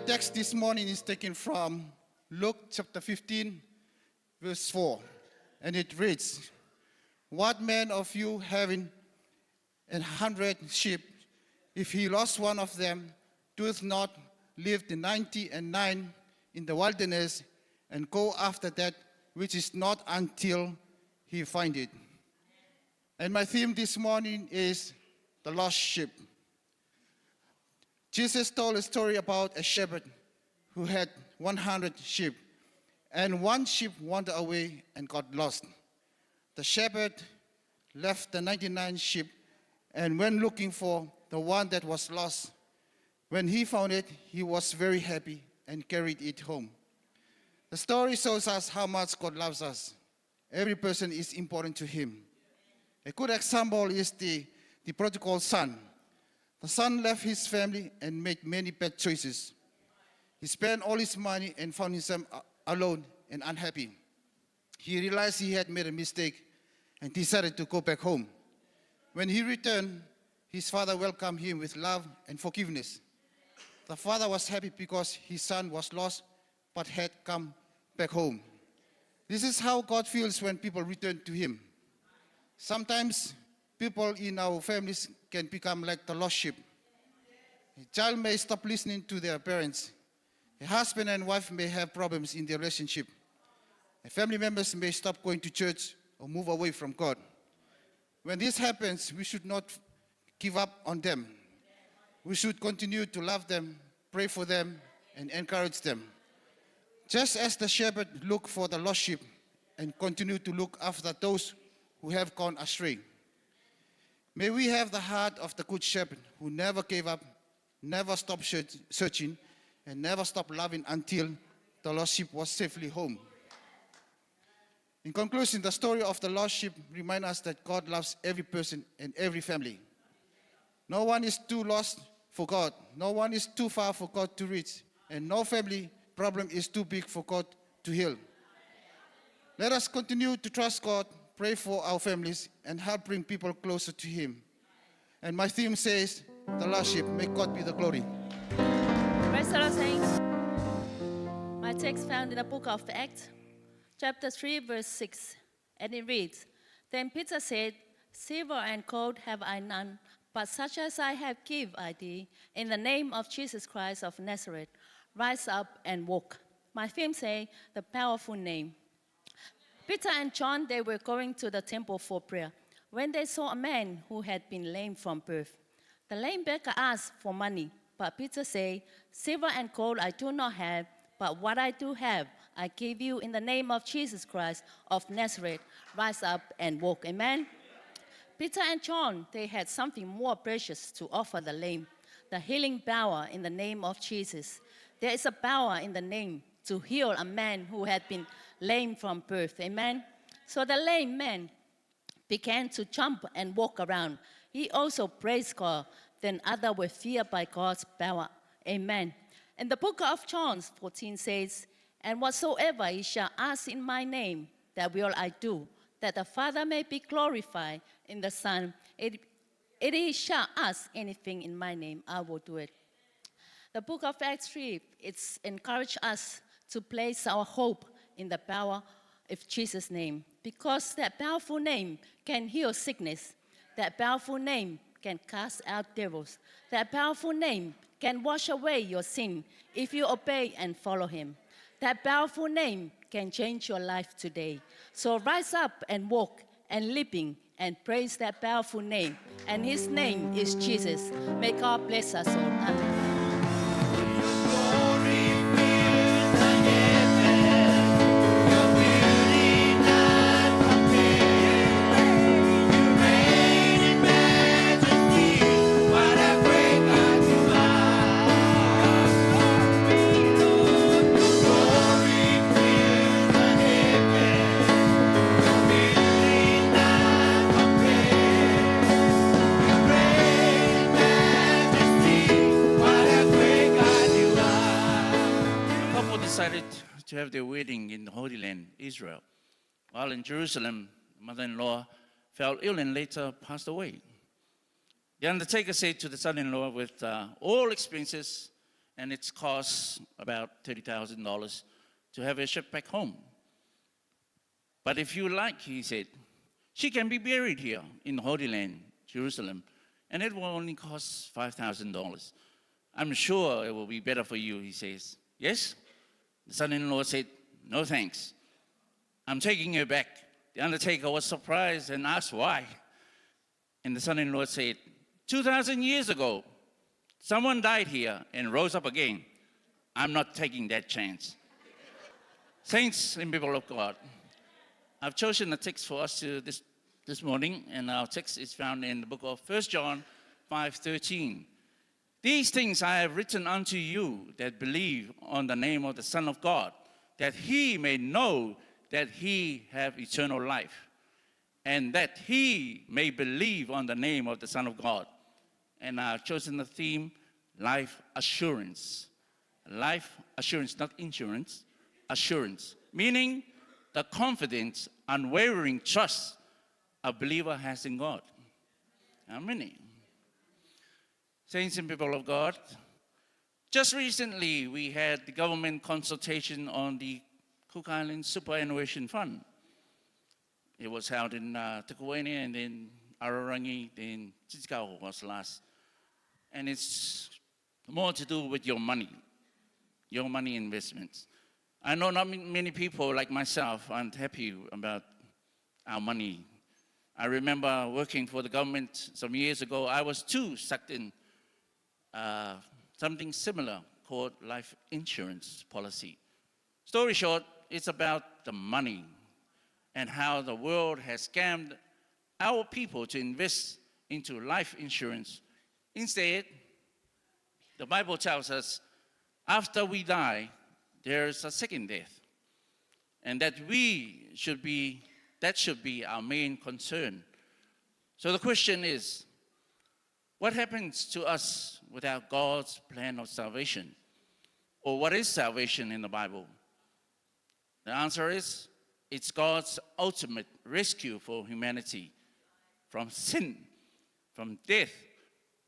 text this morning is taken from Luke chapter 15, verse 4. And it reads, "What man of you having 100 sheep, if he lost one of them, doeth not leave the 99 in the wilderness and go after that which is not until he find it?" And my theme this morning is the lost sheep. Jesus told a story about a shepherd who had 100 sheep, and one sheep wandered away and got lost. The shepherd left the 99 sheep and went looking for the one that was lost. When he found it, he was very happy and carried it home. The story shows us how much God loves us. Every person is important to him. A good example is the prodigal son. The son left his family and made many bad choices. He spent all his money and found himself alone and unhappy. He realized he had made a mistake and decided to go back home. When he returned, his father welcomed him with love and forgiveness. The father was happy because his son was lost but had come back home. This is how God feels when people return to him. Sometimes people in our families can become like the lost sheep. A child may stop listening to their parents. A husband and wife may have problems in their relationship. Family members may stop going to church or move away from God. When this happens, we should not give up on them. We should continue to love them, pray for them, and encourage them. Just as the shepherd looked for the lost sheep and continue to look after those who have gone astray. May we have the heart of the good shepherd who never gave up, never stopped searching, and never stopped loving until the lost sheep was safely home. In conclusion, the story of the lost sheep reminds us that God loves every person and every family. No one is too lost for God. No one is too far for God to reach. And no family problem is too big for God to heal. Let us continue to trust God, pray for our families, and help bring people closer to Him. And my theme says, the lost sheep, may God be the glory. Praise the Lord, saints. My text found in the book of Acts, chapter 3, verse 6, and it reads, "Then Peter said, Silver and gold have I none, but such as I have give I thee, in the name of Jesus Christ of Nazareth, rise up and walk." My theme say, the powerful name. Peter and John, they were going to the temple for prayer when they saw a man who had been lame from birth. The lame beggar asked for money, but Peter said, "Silver and gold I do not have, but what I do have, I give you in the name of Jesus Christ of Nazareth. Rise up and walk." Amen. Peter and John, they had something more precious to offer the lame, the healing power in the name of Jesus. There is a power in the name to heal a man who had been lame from birth. Amen. So the lame man began to jump and walk around. He also praised God. Then others were filled by God's power. Amen. And the book of John 14 says, "And whatsoever ye shall ask in my name, that will I do, that the Father may be glorified in the Son. If ye shall ask anything in my name, I will do it." The book of Acts 3, it's encouraged us to place our hope in the power of Jesus' name, because that powerful name can heal sickness. That powerful name can cast out devils. That powerful name can wash away your sin if you obey and follow Him. That powerful name can change your life today. So rise up and walk and leaping and praise that powerful name. And His name is Jesus. May God bless us all. Amen. Decided to have their wedding in the Holy Land, Israel. While in Jerusalem, mother-in-law fell ill and later passed away. The undertaker said to the son-in-law, with all expenses and it costs about $30,000 to have her shipped back home. But if you like, he said, she can be buried here in the Holy Land, Jerusalem, and it will only cost $5,000. I'm sure it will be better for you, he says. Yes? The son-in-law said, no thanks. I'm taking her back. The undertaker was surprised and asked why. And the son-in-law said, 2,000 years ago, someone died here and rose up again. I'm not taking that chance. Saints and people of God, I've chosen a text for us this morning, and our text is found in the book of 1 John 5:13. These things I have written unto you that believe on the name of the Son of God, that he may know that he have eternal life, and that he may believe on the name of the Son of God. And I've chosen the theme, life assurance. Life assurance, not insurance, assurance. Meaning the confidence, unwavering trust a believer has in God. How many? Saints and people of God, just recently we had the government consultation on the Cook Islands Superannuation Fund. It was held in Tukuene and then Rarotonga, then Chichikau was last. And it's more to do with your money investments. I know not many people like myself aren't happy about our money. I remember working for the government some years ago. I was too sucked in something similar called life insurance policy. Story short, it's about the money and how the world has scammed our people to invest into life insurance. Instead, the Bible tells us after we die, there's a second death. And that should be our main concern. So the question is, what happens to us without God's plan of salvation? Or what is salvation in the Bible? The answer is, it's God's ultimate rescue for humanity from sin, from death,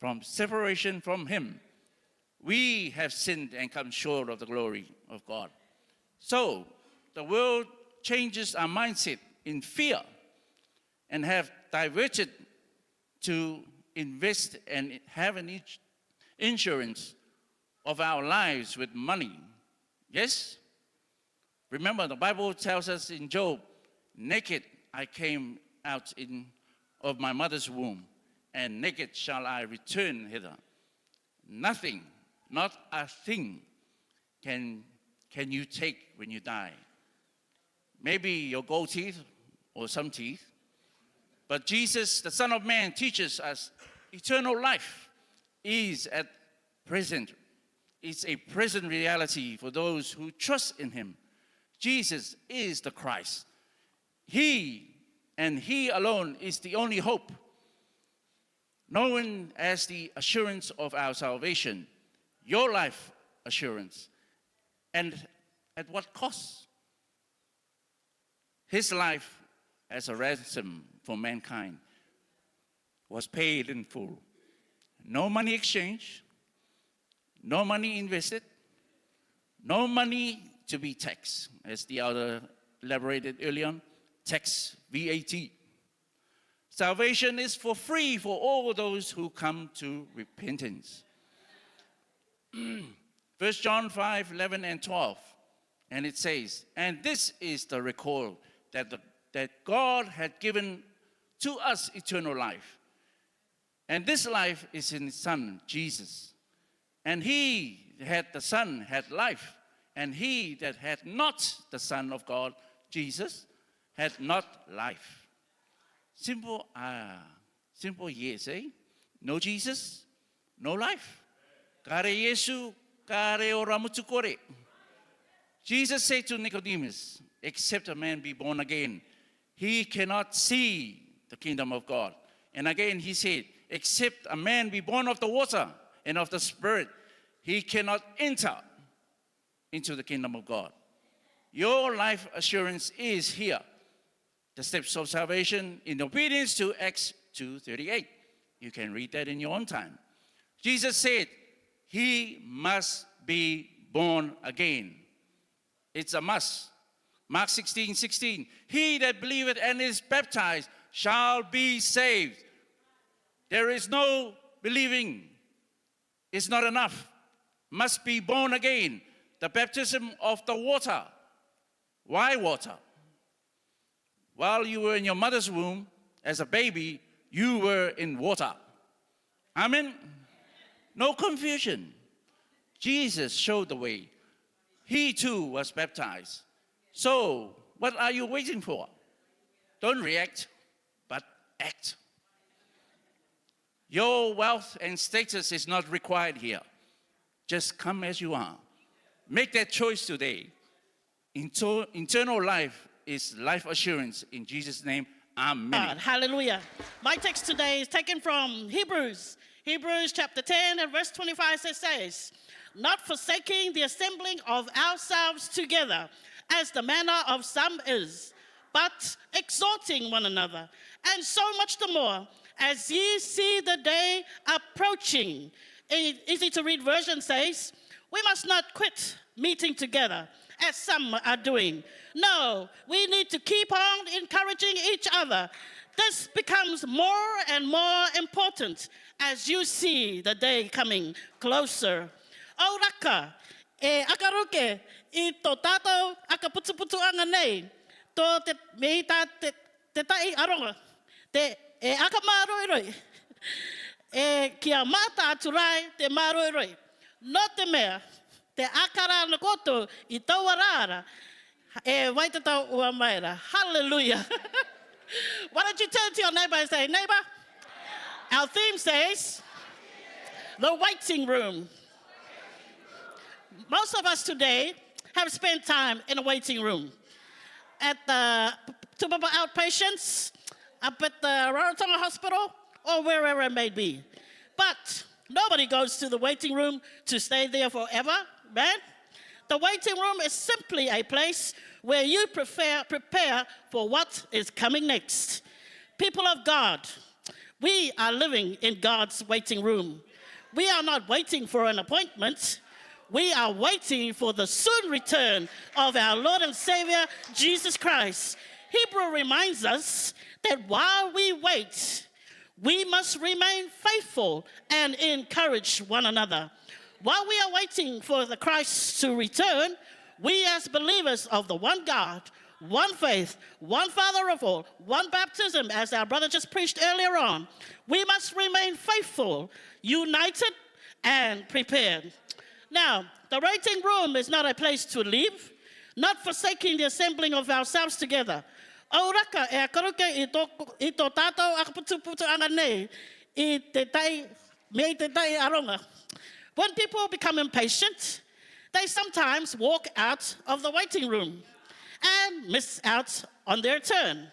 from separation from Him. We have sinned and come short of the glory of God. So, the world changes our mindset in fear and have diverted to invest and have an insurance of our lives with money. Yes? Remember, the Bible tells us in Job, naked I came out of my mother's womb, and naked shall I return hither. Nothing, not a thing, can you take when you die. Maybe your gold teeth or some teeth, but Jesus, the Son of Man, teaches us eternal life is at present. It's a present reality for those who trust in Him. Jesus is the Christ. He and He alone is the only hope, known as the assurance of our salvation, your life assurance. And at what cost? His life as a ransom for mankind was paid in full. No money exchanged, no money invested, no money to be taxed, as the elder elaborated earlier on, tax, VAT. Salvation is for free for all those who come to repentance. 1 John 5, 11 and 12, and it says, and this is the record that God had given to us eternal life. And this life is in His Son, Jesus. And he that had the Son had life. And he that had not the Son of God, Jesus, had not life. Simple yes, eh? No Jesus, no life. Kare Yesu, kare ora mutu kore. Jesus said to Nicodemus, except a man be born again, he cannot see the kingdom of God. And again he said, except a man be born of the water and of the Spirit, he cannot enter into the kingdom of God. Your life assurance is here. The steps of salvation in obedience to Acts 2:38. You can read that in your own time. Jesus said, he must be born again. It's a must. Mark 16:16. He that believeth and is baptized shall be saved. There is no believing. It's not enough. Must be born again. The baptism of the water. Why water? While you were in your mother's womb, as a baby, you were in water. Amen? No confusion. Jesus showed the way. He too was baptized. So, what are you waiting for? Don't react, but act. Your wealth and status is not required here. Just come as you are. Make that choice today. Eternal life is life assurance. In Jesus' name, amen. God, hallelujah. My text today is taken from Hebrews. Hebrews chapter 10 and verse 25 says, not forsaking the assembling of ourselves together, as the manner of some is, but exhorting one another, and so much the more, as ye see the day approaching. Easy to read version says, we must not quit meeting together, as some are doing. No, we need to keep on encouraging each other. This becomes more and more important as you see the day coming closer. O raka, e akaruke, I tō tātou akaputuputu anga nei, tō te mei tā te tai aronga, te e akamāroiroi, e kia māta aturai te māroiroi, no te mea, te akara na koto I taua rāra, e waitatau ua maera. Hallelujah. Why don't you turn to your neighbor and say, neighbor, our theme says, the waiting room. Most of us today have spent time in a waiting room. At the Tupapa Outpatients, up at the Rarotonga Hospital, or wherever it may be. But nobody goes to the waiting room to stay there forever, man. The waiting room is simply a place where you prepare for what is coming next. People of God, we are living in God's waiting room. We are not waiting for an appointment. We are waiting for the soon return of our Lord and Savior, Jesus Christ. Hebrew reminds us that while we wait, we must remain faithful and encourage one another. While we are waiting for the Christ to return, we as believers of the one God, one faith, one Father of all, one baptism, as our brother just preached earlier on, we must remain faithful, united, and prepared. Now, the waiting room is not a place to live, not forsaking the assembling of ourselves together. O raka e akaruke I tō tātou akaputuputu anga nei, I te tai, mei te tai aronga. When people become impatient, they sometimes walk out of the waiting room and miss out on their turn.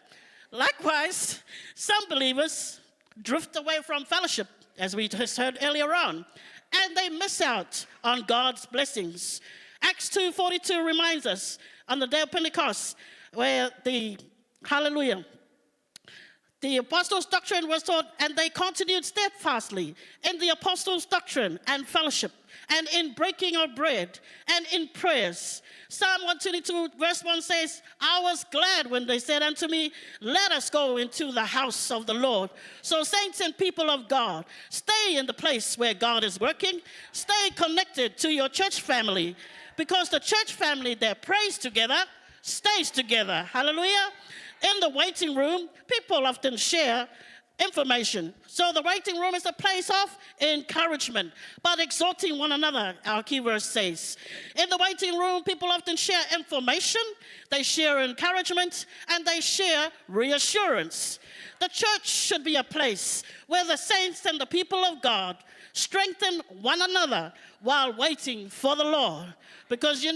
Likewise, some believers drift away from fellowship, as we just heard earlier on, and they miss out on God's blessings. Acts 2:42 reminds us on the day of Pentecost, where the apostles' doctrine was taught, and they continued steadfastly in the apostles' doctrine and fellowship, and in breaking of bread, and in prayers. Psalm 122 verse 1 says, I was glad when they said unto me, let us go into the house of the Lord. So saints and people of God, stay in the place where God is working. Stay connected to your church family, because the church family that prays together stays together. Hallelujah. In the waiting room, people often share information. So the waiting room is a place of encouragement, but exhorting one another, our key verse says. In the waiting room, people often share information, they share encouragement, and they share reassurance. The church should be a place where the saints and the people of God strengthen one another while waiting for the Lord. Because 1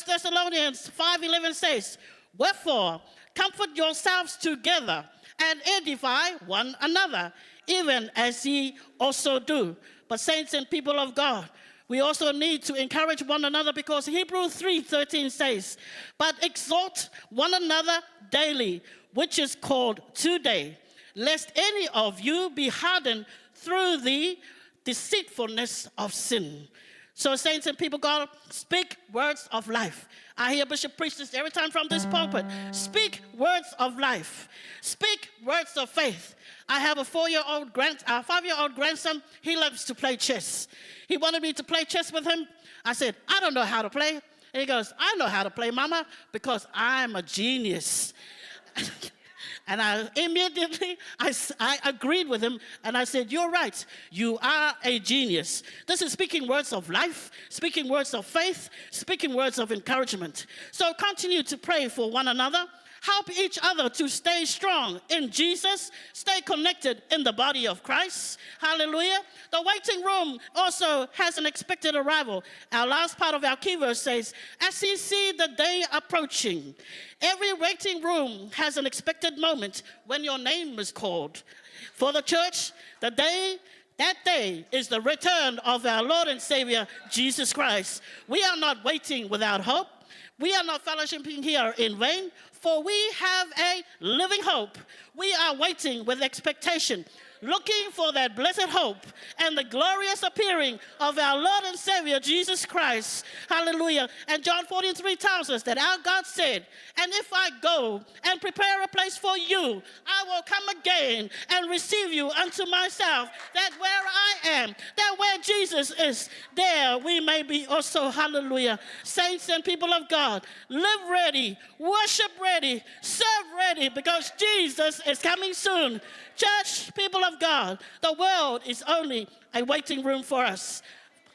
Thessalonians 5:11 says, wherefore, comfort yourselves together and edify one another, even as ye also do. But saints and people of God, we also need to encourage one another, because Hebrews 3:13 says, but exhort one another daily, which is called today, lest any of you be hardened through the deceitfulness of sin. So saints and people, God, speak words of life. I hear Bishop preach this every time from this pulpit. Speak words of life. Speak words of faith. I have a 5-year-old grandson. He loves to play chess. He wanted me to play chess with him. I said, I don't know how to play. And he goes, I know how to play, Mama, because I'm a genius. And I immediately, I agreed with him, and I said, you're right, you are a genius. This is speaking words of life, speaking words of faith, speaking words of encouragement. So continue to pray for one another. Help each other to stay strong in Jesus, stay connected in the body of Christ. Hallelujah. The waiting room also has an expected arrival. Our last part of our key verse says, as ye see the day approaching, every waiting room has an expected moment when your name is called. For the church, that day is the return of our Lord and Savior, Jesus Christ. We are not waiting without hope. We are not fellowshipping here in vain, for we have a living hope. We are waiting with expectation, looking for that blessed hope and the glorious appearing of our Lord and Savior, Jesus Christ. Hallelujah. And John 14:3 tells us that our God said, and if I go and prepare a place for you, I will come again and receive you unto myself, that where I am, that where Jesus is, there we may be also. Hallelujah. Saints and people of God, live ready, worship ready, serve ready, because Jesus is coming soon. Church, people of God, the world is only a waiting room for us.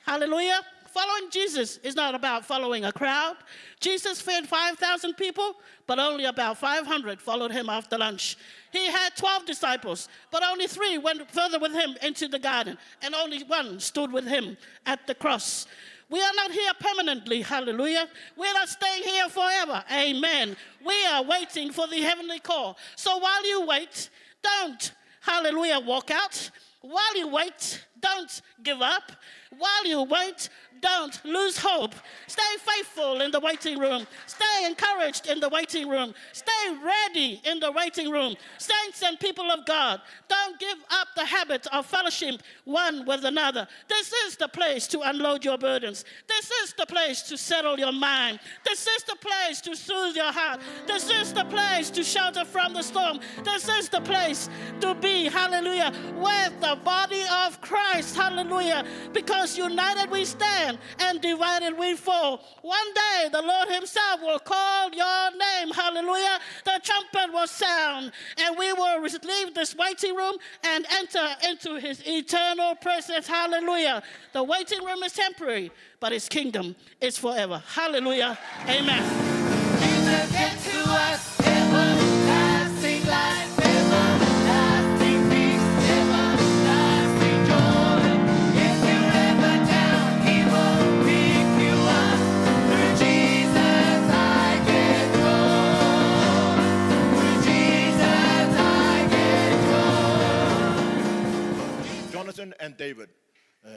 Hallelujah. Following Jesus is not about following a crowd. Jesus fed 5,000 people, but only about 500 followed him after lunch. He had 12 disciples, but only 3 went further with him into the garden, and only 1 stood with him at the cross. We are not here permanently, hallelujah. We're not staying here forever, amen. We are waiting for the heavenly call. So while you wait, don't, hallelujah, walk out. While you wait, don't give up. While you wait, don't lose hope. Stay faithful in the waiting room. Stay encouraged in the waiting room. Stay ready in the waiting room. Saints and people of God, don't give up the habit of fellowship one with another. This is the place to unload your burdens. This is the place to settle your mind. This is the place to soothe your heart. This is the place to shelter from the storm. This is the place to be, hallelujah, with the body of Christ, hallelujah, because united we stand and divided we fall. One day the Lord himself will call your name, hallelujah. The trumpet will sound, and we will leave this waiting room and enter into his eternal presence, hallelujah. The waiting room is temporary, but his kingdom is forever. Hallelujah. Amen. Jesus to us, everlasting life, everlasting peace, everlasting joy. If you're ever down, he will pick you up. Through Jesus I get joy. Through Jesus I get joy. Jonathan and David,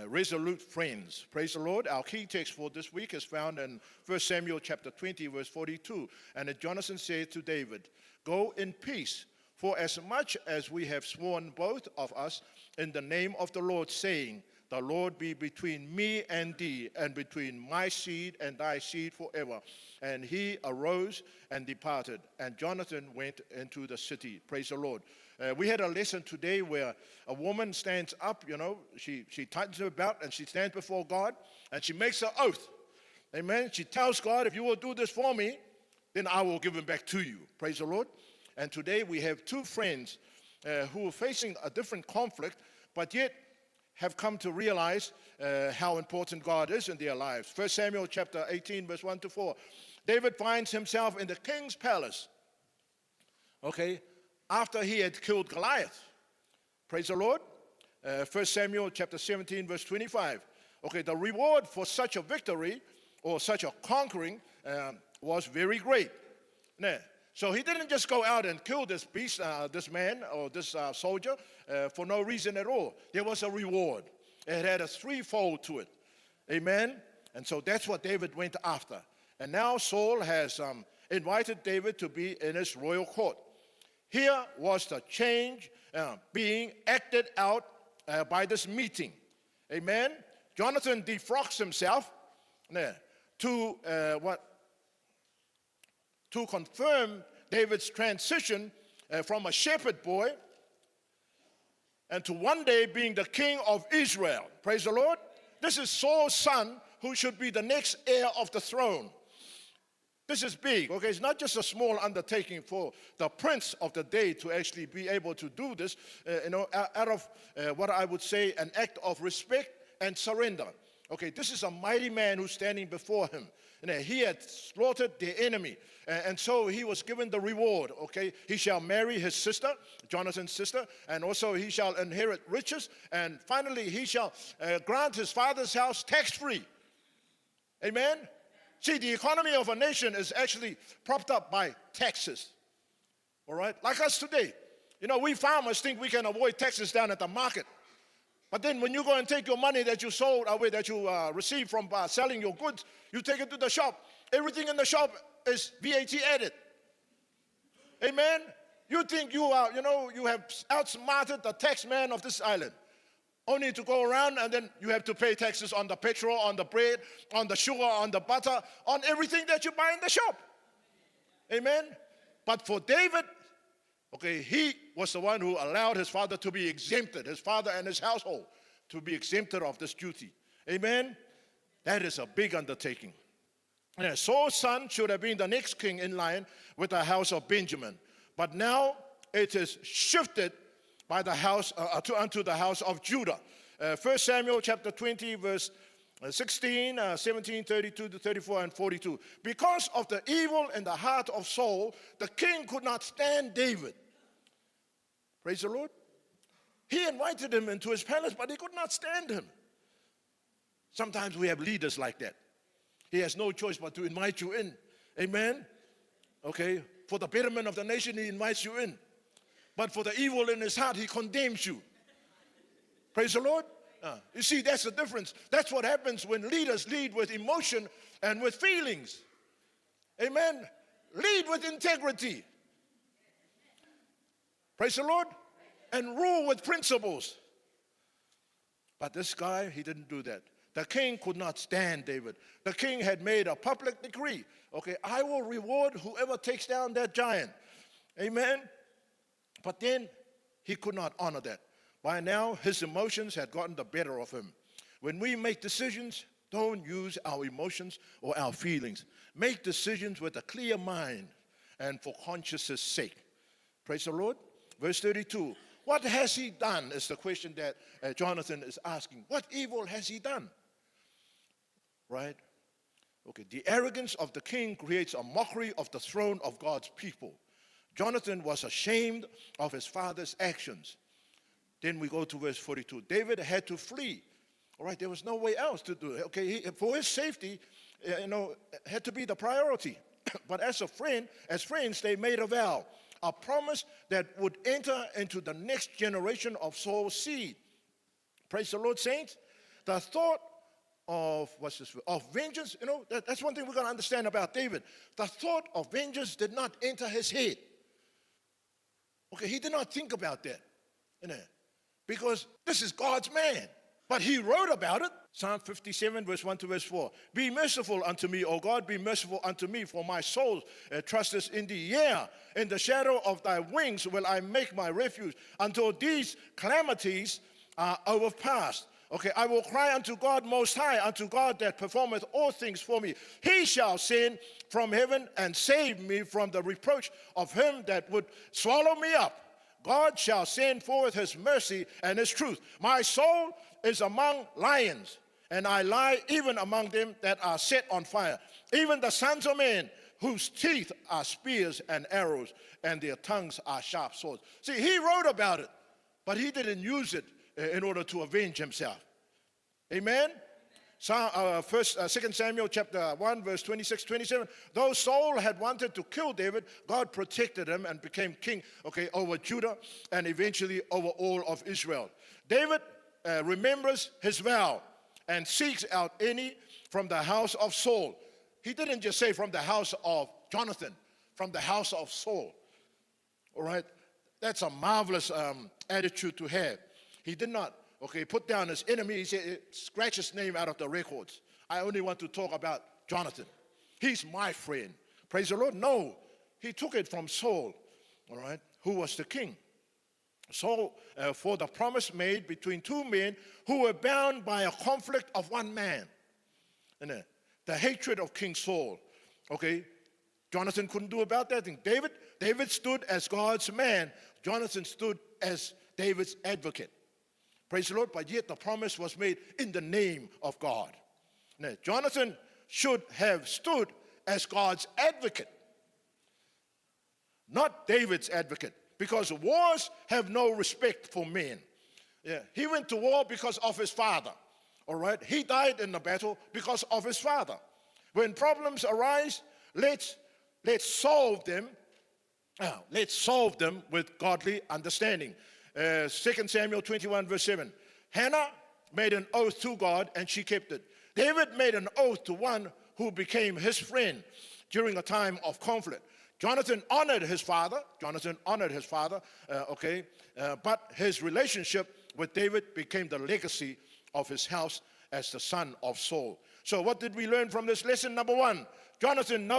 resolute friends. Praise the Lord. Our key text for this week is found in 1 Samuel chapter 20, verse 42. And Jonathan said to David, go in peace, for as much as we have sworn both of us in the name of the Lord, saying, the Lord be between me and thee, and between my seed and thy seed forever. And he arose and departed, and Jonathan went into the city. Praise the Lord. We had a lesson today where a woman stands up, she tightens her belt and she stands before God and she makes an oath. Amen. She tells God, if you will do this for me, then I will give him back to you. Praise the Lord. And today we have 2 friends who are facing a different conflict, but yet have come to realize how important God is in their lives. 1 Samuel chapter 18, verse 1 to 4. David finds himself in the king's palace. Okay. After he had killed Goliath. Praise the Lord. 1 Samuel chapter 17, verse 25. Okay, the reward for such a victory or such a conquering was very great. Now, so he didn't just go out and kill this beast, this man or this soldier for no reason at all. There was a reward. It had a threefold to it. Amen. And so that's what David went after. And now Saul has invited David to be in his royal court. Here was the change being acted out by this meeting. Amen. Jonathan defrocks himself to to confirm David's transition from a shepherd boy and to one day being the king of Israel. Praise the Lord. This is Saul's son who should be the next heir of the throne. This is big, okay? It's not just a small undertaking for the prince of the day to actually be able to do this, out of what I would say an act of respect and surrender. Okay, this is a mighty man who's standing before him. He had slaughtered the enemy, and so he was given the reward. Okay, he shall marry his sister, Jonathan's sister, and also he shall inherit riches, and finally he shall grant his father's house tax-free. Amen? See, the economy of a nation is actually propped up by taxes. All right? Like us today. We farmers think we can avoid taxes down at the market. But then when you go and take your money that you sold away, that you received from selling your goods, you take it to the shop. Everything in the shop is VAT added. Amen? You think you are, you have outsmarted the tax man of this island. Only to go around and then you have to pay taxes on the petrol, on the bread, on the sugar, on the butter, on everything that you buy in the shop. Amen? But for David, okay, he was the one who allowed his father to be exempted, his father and his household to be exempted of this duty. Amen? That is a big undertaking. Saul's son should have been the next king in line with the house of Benjamin. But now it is shifted by the house unto the house of Judah. 1 Samuel chapter 20, verse 16, 17, 32 to 34, and 42. Because of the evil in the heart of Saul, the king could not stand David. Praise the Lord. He invited him into his palace, but he could not stand him. Sometimes we have leaders like that. He has no choice but to invite you in. Amen? Okay? For the betterment of the nation, he invites you in. But for the evil in his heart, he condemns you. Praise the Lord. You see, that's the difference. That's what happens when leaders lead with emotion and with feelings. Amen. Lead with integrity. Praise the Lord. And rule with principles. But this guy, he didn't do that. The king could not stand David. The king had made a public decree. Okay, I will reward whoever takes down that giant. Amen. But then he could not honor that. By now, his emotions had gotten the better of him. When we make decisions, don't use our emotions or our feelings. Make decisions with a clear mind and for conscience' sake. Praise the Lord. Verse 32. What has he done is the question that Jonathan is asking. What evil has he done? Right? Okay, the arrogance of the king creates a mockery of the throne of God's people. Jonathan was ashamed of his father's actions. Then we go to verse 42. David had to flee. All right, there was no way else to do it. Okay, for his safety, had to be the priority. But as friends, they made a vow, a promise that would enter into the next generation of Saul's seed. Praise the Lord, saints. The thought of vengeance, that's one thing we're going to understand about David. The thought of vengeance did not enter his head. Okay, he did not think about that, because this is God's man. But he wrote about it. Psalm 57, verse 1 to verse 4. Be merciful unto me, O God, be merciful unto me, for my soul trusteth in thee. Yeah, in the shadow of thy wings will I make my refuge, until these calamities are overpast. Okay, I will cry unto God most high, unto God that performeth all things for me. He shall send from heaven and save me from the reproach of him that would swallow me up. God shall send forth his mercy and his truth. My soul is among lions, and I lie even among them that are set on fire, even the sons of men whose teeth are spears and arrows, and their tongues are sharp swords. See, he wrote about it, but he didn't use it in order to avenge himself. Amen? 2 Samuel chapter 1, verse 26, 27. Though Saul had wanted to kill David, God protected him and became king, over Judah and eventually over all of Israel. David remembers his vow and seeks out any from the house of Saul. He didn't just say from the house of Jonathan, from the house of Saul. All right? That's a marvelous attitude to have. He did not okay, put down his enemy. He said, scratch his name out of the records. I only want to talk about Jonathan. He's my friend. Praise the Lord. No, he took it from Saul, all right, who was the king. So, for the promise made between two men who were bound by a conflict of one man. And the hatred of King Saul. Okay, Jonathan couldn't do about that thing. David stood as God's man. Jonathan stood as David's advocate. Praise the Lord. But yet the promise was made in the name of God. Now, Jonathan should have stood as God's advocate, not David's advocate, because wars have no respect for men. Yeah, he went to war because of his father. All right, he died in the battle because of his father. When problems arise, let's solve them. Let's solve them with godly understanding. 2 Samuel 21 verse 7. Hannah made an oath to God and she kept it. David made an oath to one who became his friend during a time of conflict. Jonathan honored his father. But his relationship with David became the legacy of his house as the son of Saul. So what did we learn from this lesson? Number one, Jonathan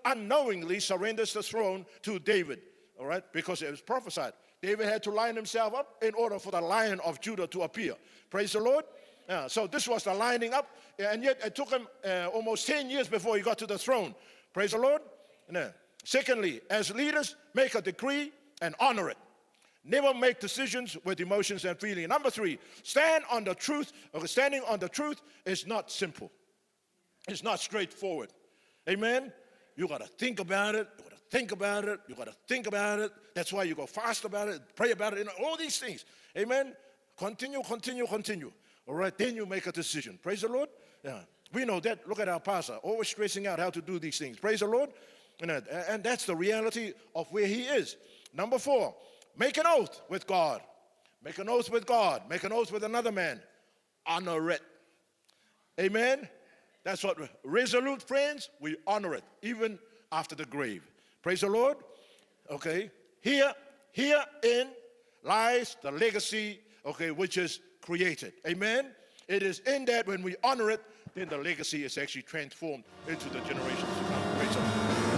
unknowingly surrenders the throne to David, all right, because it was prophesied. David had to line himself up in order for the Lion of Judah to appear. Praise the Lord. So this was the lining up, and yet it took him almost 10 years before he got to the throne. Praise the Lord. Secondly, as leaders, make a decree and honor it. Never make decisions with emotions and feeling. Number three, standing on the truth is not simple. It's not straightforward. Amen? You got to think about it. That's why you go fast about it, pray about it, all these things. Amen? Continue. All right, then you make a decision. Praise the Lord. Yeah. We know that. Look at our pastor, always stressing out how to do these things. Praise the Lord. And that's the reality of where he is. Number four, make an oath with God. Make an oath with God. Make an oath with another man. Honor it. Amen? That's what resolute friends, we honor it, even after the grave. Praise the Lord. Okay. Herein lies the legacy, okay, which is created. Amen? It is in that when we honor it, then the legacy is actually transformed into the generations to come. Praise the Lord.